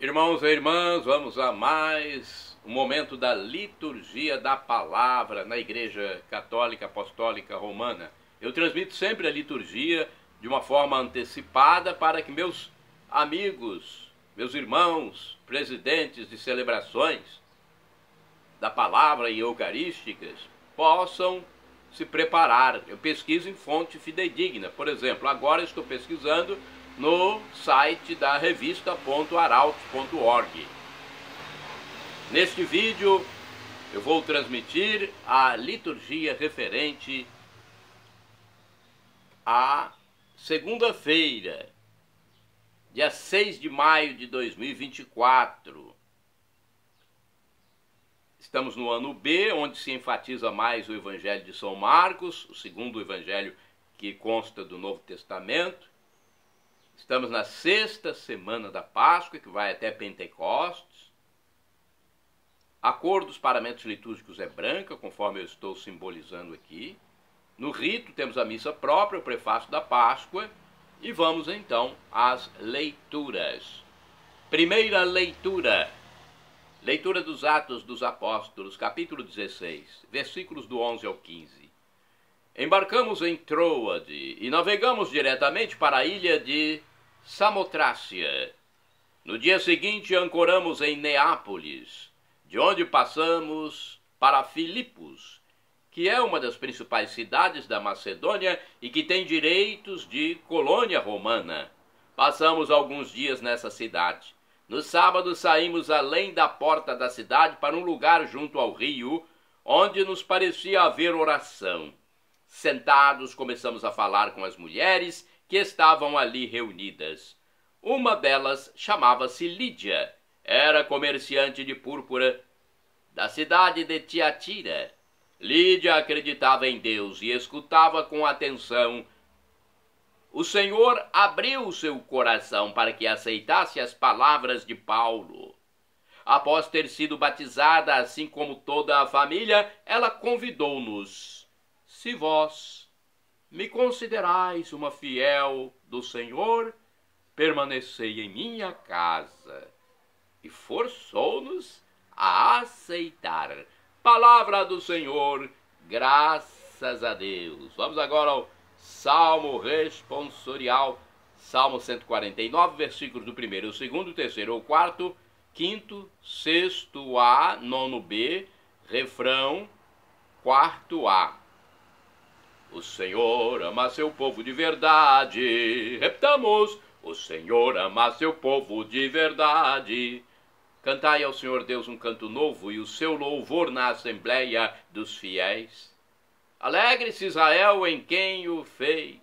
Irmãos e irmãs, vamos a mais um momento da liturgia da palavra na Igreja Católica Apostólica Romana. Eu transmito sempre a liturgia de uma forma antecipada para que meus amigos, meus irmãos, presidentes de celebrações da palavra e eucarísticas possam se preparar. Eu pesquiso em fonte fidedigna. Por exemplo, agora estou pesquisando no site da revista.arauto.org. Neste vídeo eu vou transmitir a liturgia referente à segunda-feira, dia 6 de maio de 2024. Estamos no ano B, onde se enfatiza mais o Evangelho de São Marcos, o segundo evangelho que consta do Novo Testamento. Estamos na sexta semana da Páscoa, que vai até Pentecostes. A cor dos paramentos litúrgicos é branca, conforme eu estou simbolizando aqui. No rito temos a missa própria, o prefácio da Páscoa. E vamos então às leituras. Primeira leitura. Leitura dos Atos dos Apóstolos, capítulo 16, versículos do 11 ao 15. Embarcamos em Troade e navegamos diretamente para a ilha de Samotrácia. No dia seguinte ancoramos em Neápolis, de onde passamos para Filipos, que é uma das principais cidades da Macedônia e que tem direitos de colônia romana. Passamos alguns dias nessa cidade. No sábado saímos além da porta da cidade para um lugar junto ao rio, onde nos parecia haver oração. Sentados, começamos a falar com as mulheres que estavam ali reunidas. Uma delas chamava-se Lídia, era comerciante de púrpura da cidade de Tiatira. Lídia acreditava em Deus e escutava com atenção. O Senhor abriu seu coração para que aceitasse as palavras de Paulo. Após ter sido batizada, assim como toda a família, ela convidou-nos. Se vós me considerais uma fiel do Senhor, permanecei em minha casa. E forçou-nos a aceitar. Palavra do Senhor, graças a Deus. Vamos agora ao Salmo responsorial, Salmo 149, versículos do 1º, 2º, 3º, 4º, 5º, 6º A, 9º B, refrão, 4º A. O Senhor ama seu povo de verdade. Repetamos. O Senhor ama seu povo de verdade. Cantai ao Senhor Deus um canto novo e o seu louvor na assembleia dos fiéis. Alegre-se Israel em quem o fez.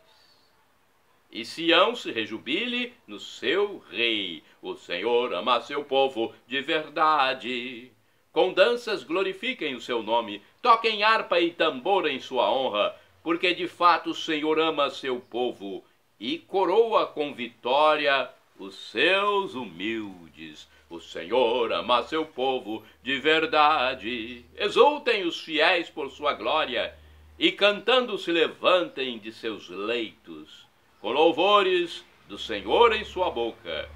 E Sião se rejubile no seu rei. O Senhor ama seu povo de verdade. Com danças glorifiquem o seu nome. Toquem harpa e tambor em sua honra. Porque de fato o Senhor ama seu povo e coroa com vitória os seus humildes. O Senhor ama seu povo de verdade. Exultem os fiéis por sua glória e cantando se levantem de seus leitos, com louvores do Senhor em sua boca.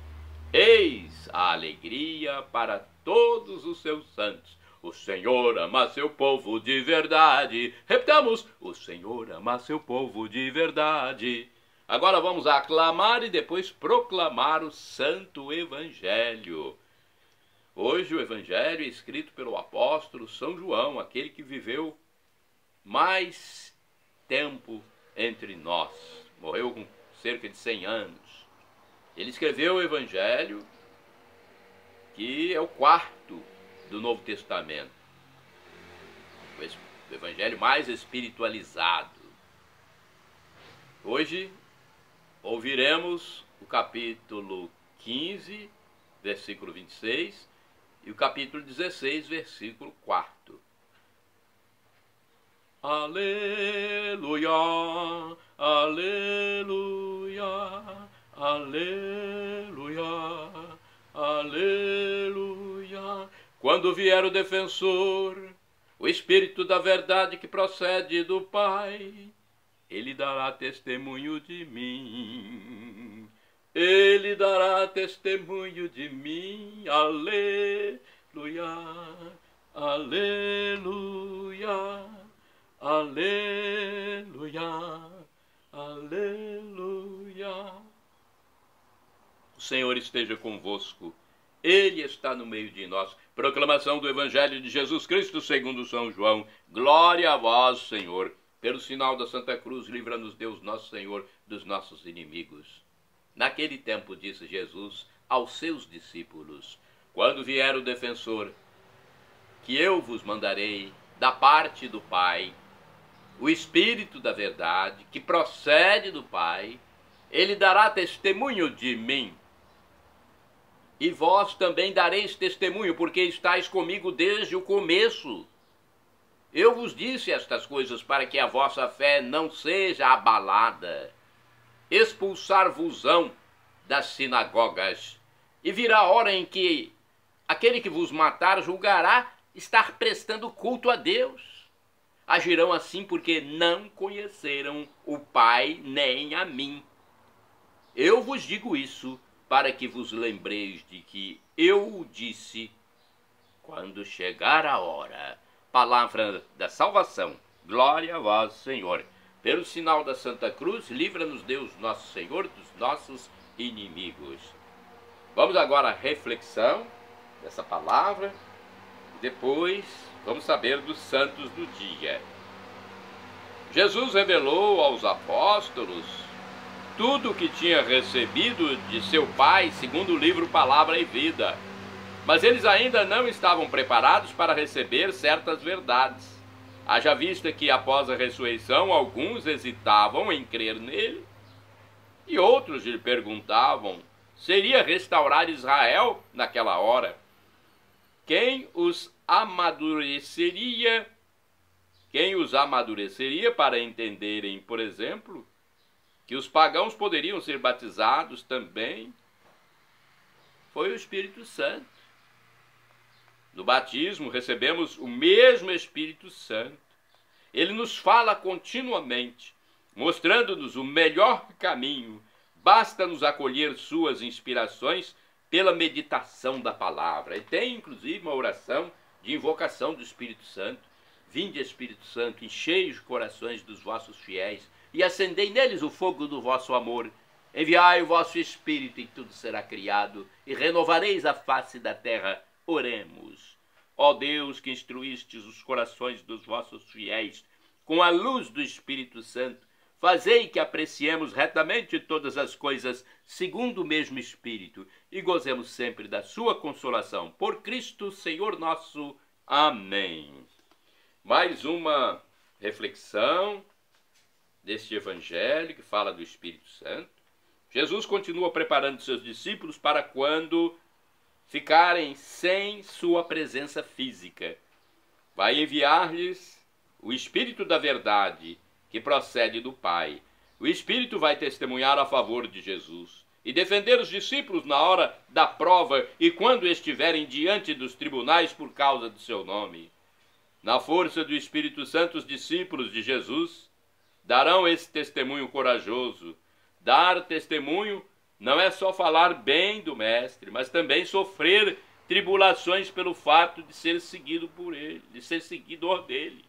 Eis a alegria para todos os seus santos. O Senhor ama seu povo de verdade. Repetamos, o Senhor ama seu povo de verdade. Agora vamos aclamar e depois proclamar o Santo Evangelho. Hoje o Evangelho é escrito pelo apóstolo São João, aquele que viveu mais tempo entre nós. Morreu com cerca de 100 anos. Ele escreveu o Evangelho, que é o quarto do Novo Testamento. O Evangelho mais espiritualizado. Hoje ouviremos o capítulo 15, versículo 26, e o capítulo 16, versículo 4. Aleluia, aleluia, aleluia, aleluia. Quando vier o defensor, o Espírito da verdade que procede do Pai, ele dará testemunho de mim. Ele dará testemunho de mim. Aleluia, aleluia, aleluia, aleluia. O Senhor esteja convosco. Ele está no meio de nós. Proclamação do Evangelho de Jesus Cristo segundo São João. Glória a vós, Senhor. Pelo sinal da Santa Cruz, livra-nos Deus nosso Senhor dos nossos inimigos. Naquele tempo disse Jesus aos seus discípulos: quando vier o defensor, que eu vos mandarei da parte do Pai, o Espírito da verdade, que procede do Pai, ele dará testemunho de mim. E vós também dareis testemunho, porque estáis comigo desde o começo. Eu vos disse estas coisas para que a vossa fé não seja abalada. Expulsar-vos-ão das sinagogas, e virá a hora em que aquele que vos matar julgará estar prestando culto a Deus. Agirão assim porque não conheceram o Pai nem a mim. Eu vos digo isso para que vos lembreis de que eu o disse quando chegar a hora. Palavra da salvação. Glória a vós, Senhor. Pelo sinal da Santa Cruz, livra-nos Deus nosso Senhor dos nossos inimigos. Vamos agora à reflexão dessa palavra. Depois vamos saber dos santos do dia. Jesus revelou aos apóstolos tudo o que tinha recebido de seu Pai, segundo o livro Palavra e Vida. Mas eles ainda não estavam preparados para receber certas verdades. Haja vista que, após a ressurreição, alguns hesitavam em crer nele, e outros lhe perguntavam: seria restaurar Israel naquela hora? Quem os amadureceria para entenderem, por exemplo, que os pagãos poderiam ser batizados também? Foi o Espírito Santo. No batismo recebemos o mesmo Espírito Santo. Ele nos fala continuamente, mostrando-nos o melhor caminho. Basta nos acolher suas inspirações pela meditação da palavra. E tem inclusive uma oração de invocação do Espírito Santo. Vinde, Espírito Santo, enchei os corações dos vossos fiéis e acendei neles o fogo do vosso amor. Enviai o vosso Espírito e tudo será criado, e renovareis a face da terra. Oremos. Ó Deus, que instruístes os corações dos vossos fiéis com a luz do Espírito Santo, fazei que apreciemos retamente todas as coisas segundo o mesmo Espírito e gozemos sempre da sua consolação. Por Cristo, Senhor nosso. Amém. Mais uma reflexão deste Evangelho que fala do Espírito Santo. Jesus continua preparando seus discípulos para quando ficarem sem sua presença física. Vai enviar-lhes o Espírito da verdade, que procede do Pai. O Espírito vai testemunhar a favor de Jesus e defender os discípulos na hora da prova e quando estiverem diante dos tribunais por causa do seu nome. Na força do Espírito Santo, os discípulos de Jesus darão esse testemunho corajoso. Dar testemunho não é só falar bem do Mestre, mas também sofrer tribulações pelo fato de ser seguido por ele, de ser seguidor dele.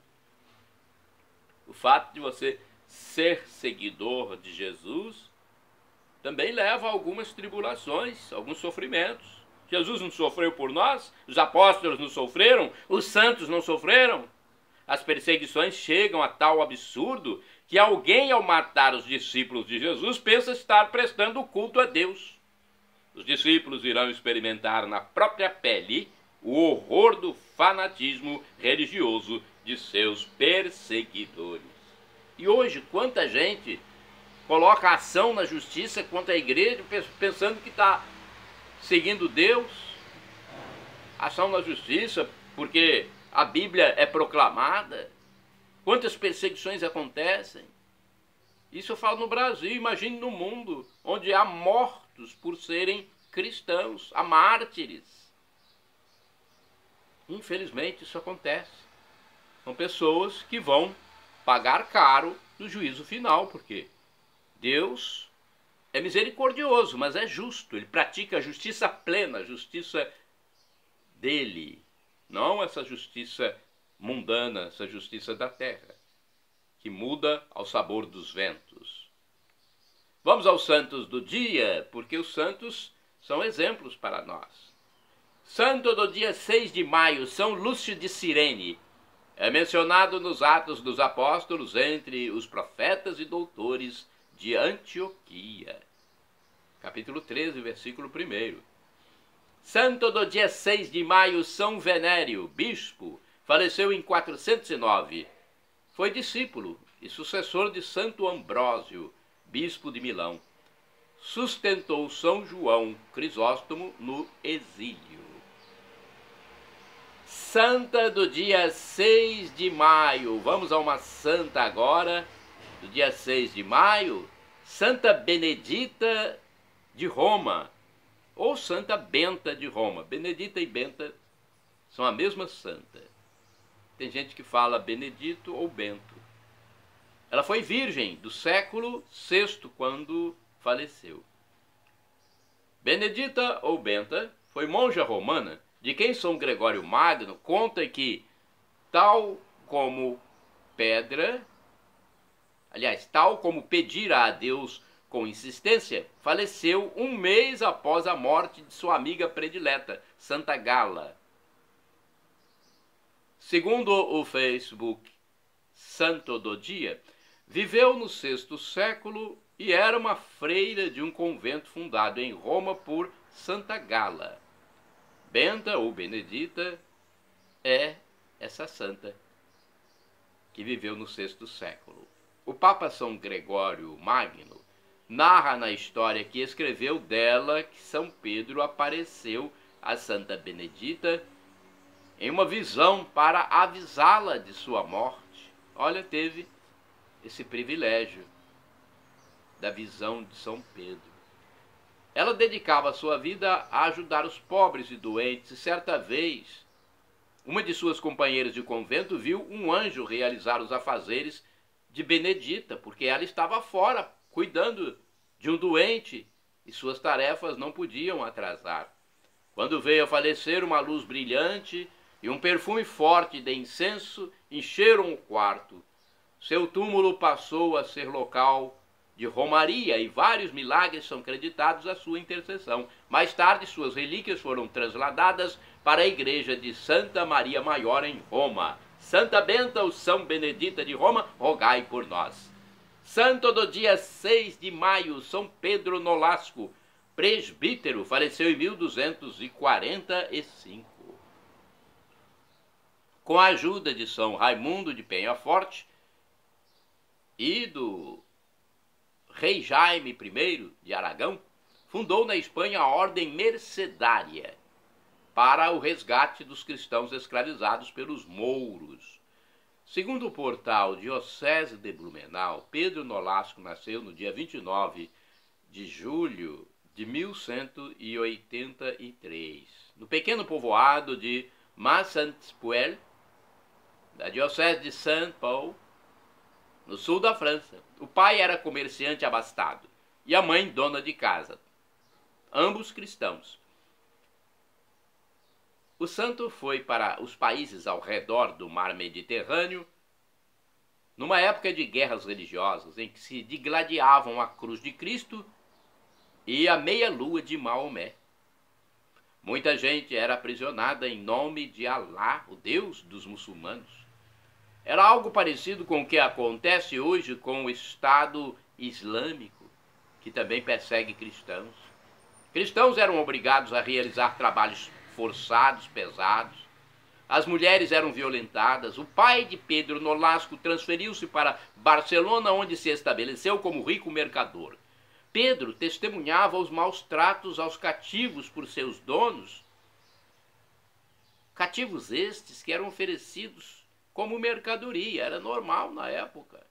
O fato de você ser seguidor de Jesus também leva a algumas tribulações, alguns sofrimentos. Jesus não sofreu por nós? Os apóstolos não sofreram? Os santos não sofreram? As perseguições chegam a tal absurdo que alguém, ao matar os discípulos de Jesus, pensa estar prestando culto a Deus. Os discípulos irão experimentar na própria pele o horror do fanatismo religioso de seus perseguidores. E hoje, quanta gente coloca ação na justiça contra a igreja, pensando que está seguindo Deus. Ação na justiça porque a Bíblia é proclamada. Quantas perseguições acontecem? Isso eu falo no Brasil, imagine no mundo, onde há mortos por serem cristãos, há mártires. Infelizmente isso acontece. São pessoas que vão pagar caro no juízo final, porque Deus é misericordioso, mas é justo. Ele pratica a justiça plena, a justiça dele, não essa justiça mundana, essa justiça da terra, que muda ao sabor dos ventos. Vamos aos santos do dia, porque os santos são exemplos para nós. Santo do dia 6 de maio, São Lúcio de Cirene. É mencionado nos Atos dos Apóstolos entre os profetas e doutores de Antioquia. Capítulo 13, versículo 1. Santo do dia 6 de maio, São Venério, bispo, faleceu em 409. Foi discípulo e sucessor de Santo Ambrósio, bispo de Milão. Sustentou São João Crisóstomo no exílio. Santa do dia 6 de maio. Vamos a uma santa agora, do dia 6 de maio. Santa Benedita de Roma, ou Santa Benta de Roma. Benedita e Benta são a mesma santa. Tem gente que fala Benedito ou Bento. Ela foi virgem do século VI, quando faleceu. Benedita ou Benta foi monja romana, de quem São Gregório Magno conta que, tal como pedir a Deus com insistência, faleceu um mês após a morte de sua amiga predileta, Santa Gala. Segundo o Facebook Santo do Dia, viveu no VI século e era uma freira de um convento fundado em Roma por Santa Gala. Benta ou Benedita é essa santa que viveu no VI século. O Papa São Gregório Magno narra na história que escreveu dela que São Pedro apareceu a Santa Benedita em uma visão para avisá-la de sua morte. Olha, teve esse privilégio da visão de São Pedro. Ela dedicava a sua vida a ajudar os pobres e doentes, e certa vez, uma de suas companheiras de convento viu um anjo realizar os afazeres de Benedita, porque ela estava fora, cuidando de um doente, e suas tarefas não podiam atrasar. Quando veio a falecer, uma luz brilhante e um perfume forte de incenso encheram o quarto. Seu túmulo passou a ser local de romaria e vários milagres são creditados à sua intercessão. Mais tarde, suas relíquias foram trasladadas para a igreja de Santa Maria Maior em Roma. Santa Benta ou São Benedita de Roma, rogai por nós. Santo do dia 6 de maio, São Pedro Nolasco, presbítero, faleceu em 1245. Com a ajuda de São Raimundo de Penhaforte e do rei Jaime I de Aragão, fundou na Espanha a Ordem Mercedária para o resgate dos cristãos escravizados pelos mouros. Segundo o portal Diocese de Blumenau, Pedro Nolasco nasceu no dia 29 de julho de 1183, no pequeno povoado de Massantpuel, da Diocese de Saint-Paul, no sul da França. O pai era comerciante abastado e a mãe dona de casa, ambos cristãos. O santo foi para os países ao redor do mar Mediterrâneo numa época de guerras religiosas em que se digladiavam a cruz de Cristo e a meia-lua de Maomé. Muita gente era aprisionada em nome de Alá, o Deus dos muçulmanos. Era algo parecido com o que acontece hoje com o Estado Islâmico, que também persegue cristãos. Cristãos eram obrigados a realizar trabalhos forçados, pesados. As mulheres eram violentadas. O pai de Pedro Nolasco transferiu-se para Barcelona, onde se estabeleceu como rico mercador. Pedro testemunhava os maus tratos aos cativos por seus donos. Cativos estes que eram oferecidos como mercadoria, era normal na época.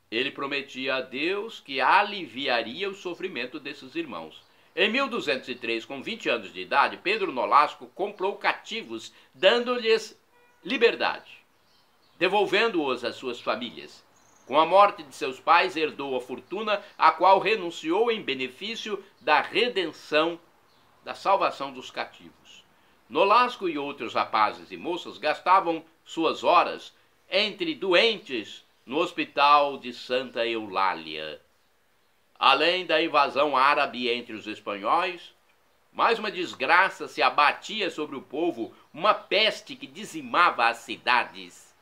Ele prometia a Deus que aliviaria o sofrimento desses irmãos. Em 1203, com 20 anos de idade, Pedro Nolasco comprou cativos, dando-lhes liberdade, devolvendo-os às suas famílias. Com a morte de seus pais, herdou a fortuna, a qual renunciou em benefício da redenção, da salvação dos cativos. Nolasco e outros rapazes e moças gastavam suas horas entre doentes no hospital de Santa Eulália. Além da invasão árabe entre os espanhóis, mais uma desgraça se abatia sobre o povo, uma peste que dizimava as cidades.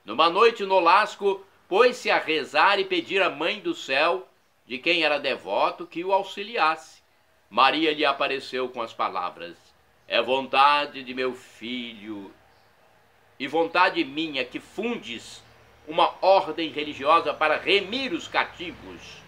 Numa noite, Nolasco pôs-se a rezar e pedir à Mãe do Céu, de quem era devoto, que o auxiliasse. Maria lhe apareceu com as palavras: é vontade de meu filho e vontade minha que fundes uma ordem religiosa para remir os cativos.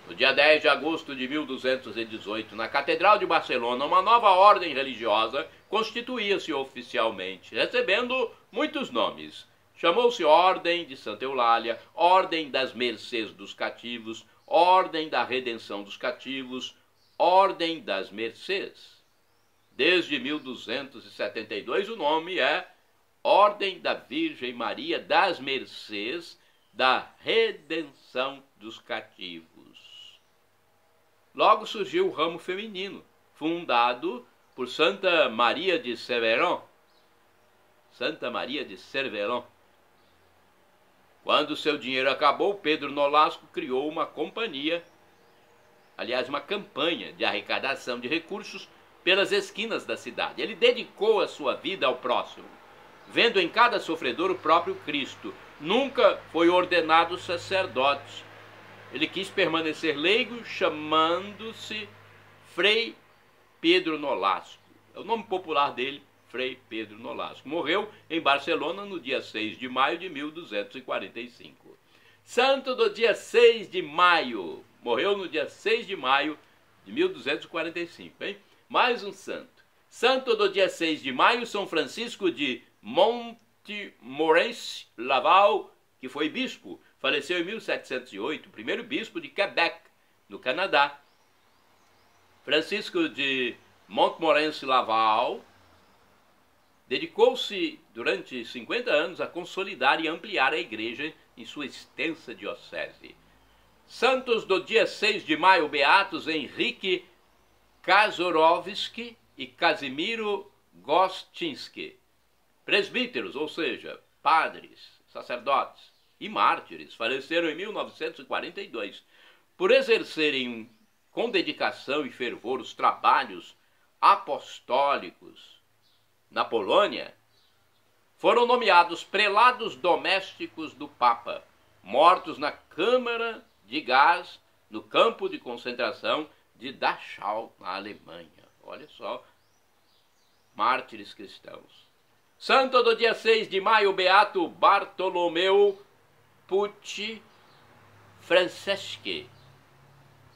No dia 10 de agosto de 1218, na Catedral de Barcelona, uma nova ordem religiosa constituía-se oficialmente, recebendo muitos nomes. Chamou-se Ordem de Santa Eulália, Ordem das Mercês dos Cativos, Ordem da Redenção dos Cativos, Ordem das Mercês. Desde 1272 o nome é Ordem da Virgem Maria das Mercês da Redenção dos Cativos. Logo surgiu o ramo feminino, fundado por Santa Maria de Cerveró. Santa Maria de Cerveró. Quando seu dinheiro acabou, Pedro Nolasco criou uma companhia, aliás, uma campanha de arrecadação de recursos pelas esquinas da cidade. Ele dedicou a sua vida ao próximo, vendo em cada sofredor o próprio Cristo. Nunca foi ordenado sacerdote. Ele quis permanecer leigo, chamando-se Frei Pedro Nolasco. É o nome popular dele, Frei Pedro Nolasco. Morreu em Barcelona no dia 6 de maio de 1245. Santo do dia 6 de maio. Morreu no dia 6 de maio de 1245, hein? Mais um santo. Santo do dia 6 de maio, São Francisco de Montmorency Laval, que foi bispo. Faleceu em 1708, primeiro bispo de Quebec, no Canadá. Francisco de Montmorency Laval dedicou-se durante 50 anos a consolidar e ampliar a igreja em sua extensa diocese. Santos do dia 6 de maio, beatos Henrique Kazorovski e Casimiro Gostinski. Presbíteros, ou seja, padres, sacerdotes e mártires, faleceram em 1942. Por exercerem com dedicação e fervor os trabalhos apostólicos na Polônia, foram nomeados prelados domésticos do Papa, mortos na câmara de gás no campo de concentração de Dachau, na Alemanha. Olha só, mártires cristãos. Santo do dia 6 de maio, beato Bartolomeu Pucci Franceschi.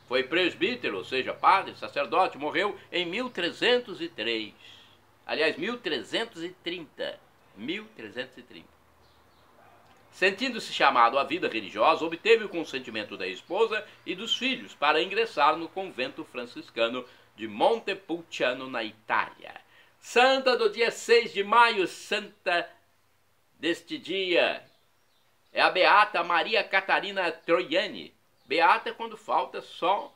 Foi presbítero, ou seja, padre, sacerdote, morreu em 1303. Aliás, 1330. 1330. Sentindo-se chamado à vida religiosa, obteve o consentimento da esposa e dos filhos para ingressar no convento franciscano de Montepulciano, na Itália. Santa do dia 6 de maio, santa deste dia, é a beata Maria Catarina Troiani. Beata quando falta só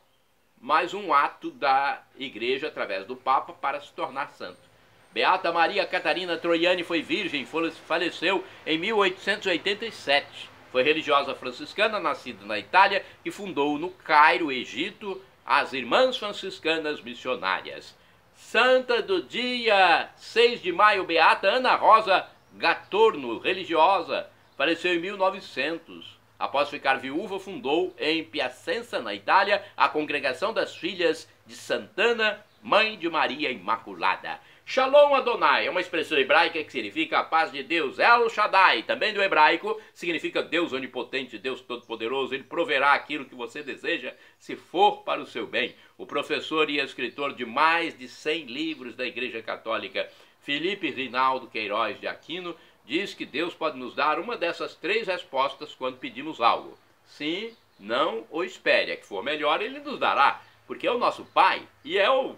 mais um ato da igreja através do Papa para se tornar santo. Beata Maria Catarina Troiani foi virgem, faleceu em 1887. Foi religiosa franciscana, nascida na Itália, e fundou no Cairo, Egito, as Irmãs Franciscanas Missionárias. Santa do dia 6 de maio, beata Ana Rosa Gatorno, religiosa, faleceu em 1900. Após ficar viúva, fundou em Piacenza, na Itália, a Congregação das Filhas de Santana, Mãe de Maria Imaculada. Shalom Adonai é uma expressão hebraica que significa a paz de Deus. El Shaddai, também do hebraico, significa Deus onipotente, Deus todo-poderoso. Ele proverá aquilo que você deseja, se for para o seu bem. O professor e escritor de mais de 100 livros da Igreja Católica, Felipe Rinaldo Queiroz de Aquino, diz que Deus pode nos dar uma dessas 3 respostas quando pedimos algo. Sim, não ou espere. A que for melhor, Ele nos dará, porque é o nosso Pai e é o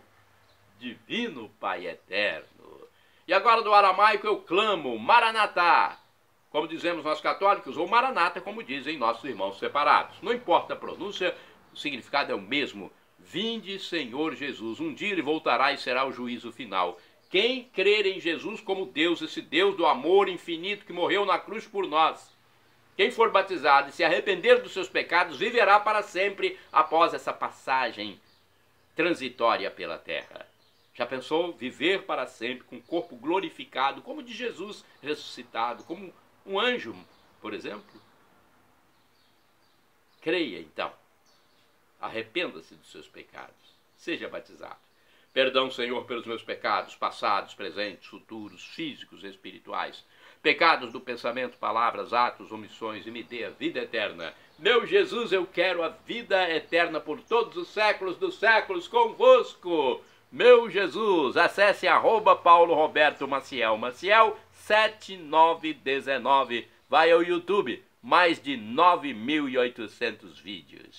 Divino Pai Eterno. E agora do aramaico eu clamo, Maranatá. como dizemos nós católicos, ou Maranata, como dizem nossos irmãos separados. Não importa a pronúncia, o significado é o mesmo. Vinde, Senhor Jesus. Um dia ele voltará e será o juízo final. Quem crer em Jesus como Deus, esse Deus do amor infinito que morreu na cruz por nós, quem for batizado e se arrepender dos seus pecados, viverá para sempre após essa passagem transitória pela terra. Já pensou viver para sempre com o corpo glorificado, como de Jesus ressuscitado, como um anjo, por exemplo? Creia então. Arrependa-se dos seus pecados. Seja batizado. Perdão, Senhor, pelos meus pecados, passados, presentes, futuros, físicos e espirituais. Pecados do pensamento, palavras, atos, omissões, e me dê a vida eterna. Meu Jesus, eu quero a vida eterna por todos os séculos dos séculos convosco. Meu Jesus, acesse @Paulo Roberto Maciel, Maciel 7919. Vai ao YouTube, mais de 9.800 vídeos.